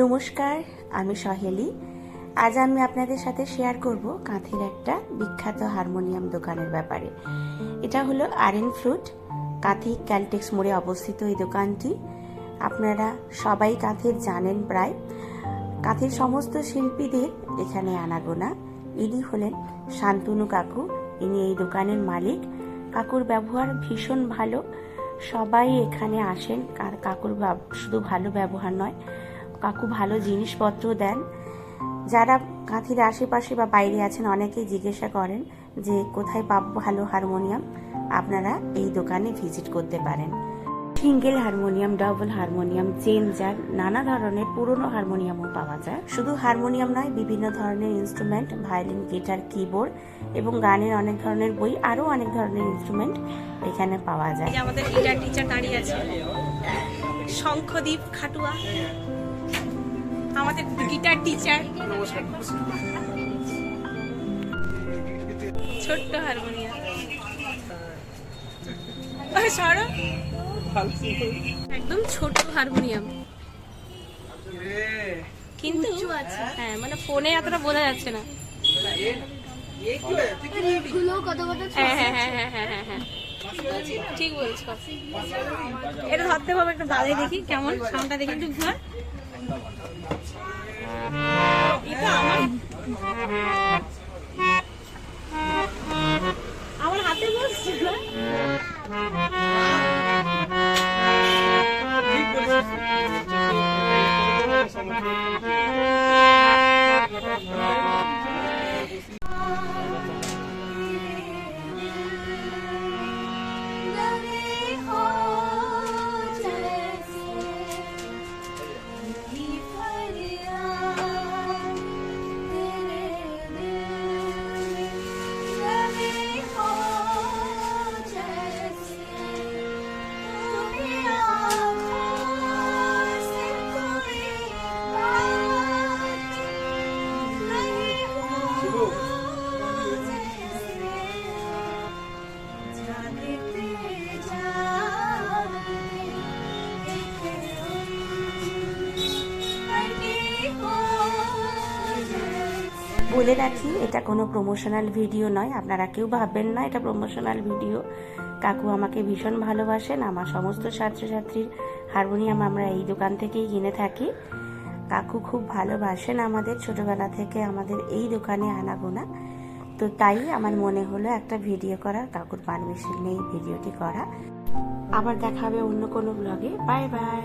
নমস্কার, আমি সহেলি। আজ আমি আপনাদের সাথে শেয়ার করব কাঁথের একটা বিখ্যাত হারমোনিয়াম দোকানের ব্যাপারে। এটা হলো আরএন ফ্লুট, কাঁথি ক্যালটেক্স মোড়ে অবস্থিত এই দোকানটি। আপনারা সবাই কাঁথের জানেন প্রায়। কাঁথের সমস্ত শিল্পীদের এখানে আনাগোনা। ইনি হলেন শান্তনু কাকু, ইনি এই দোকানের মালিক। কাকুর ব্যবহার ভীষণ ভালো, সবাই এখানে আসেন। কাকুর শুধু ভালো ব্যবহার নয়, কাকু ভালো জিনিসপত্র দেন। যারা কাঁথির আশেপাশে বা বাইরে আছেন অনেকেই জিজ্ঞাসা করেন যে কোথায় পাবো ভালো হারমোনিয়াম। আপনারা এই দোকানে ভিজিট করতে পারেন। Single harmonium, double harmonium, changer, নানা ধরনের পুরনো হারমোনিয়ামও পাওয়া যায়। শুধু হারমোনিয়াম নয়, বিভিন্ন ধরনের ইনস্ট্রুমেন্ট, ভায়োলিন, গিটার, কিবোর্ড এবং গানের অনেক ধরনের বই, আরো অনেক ধরনের ইনস্ট্রুমেন্ট এখানে পাওয়া যায়। আমাদের গিটার টিচার দাঁড়িয়ে আছে, শঙ্খদীপ খাটুয়া, আমাদের গিটার টিচার। ছোট্ট হারমোনিয়াম, একদম ছোট হারমোনিয়াম, কিন্তু হ্যাঁ মানে ফোনে এতটা বোঝা যাচ্ছে না। হ্যাঁ, ঠিক বলছো। এটা ধরতে হবে, একটু বাজে দেখি কেমন সাউন্ডটা, দেখি একটু ঘুর। আমার হাতে বসছে না। বলে রাখি, এটা কোনো প্রমোশনাল ভিডিও নয়, আপনারা কেউ ভাববেন না এটা প্রমোশনাল ভিডিও। কাকু আমাকে ভীষণ ভালোবাসেন। আমার সমস্ত ছাত্রছাত্রীর হারমোনিয়াম আমরা এই দোকান থেকেই কিনে থাকি। কাকু খুব ভালোবাসেন আমাদের, ছোটবেলা থেকে আমাদের এই দোকানে আনাগোনা। তো তাই আমার মনে হলো একটা ভিডিও করা, কাকুর পারমিশন নেই ভিডিওটি করা। আবার দেখা হবে অন্য কোনো ব্লগে। Bye bye.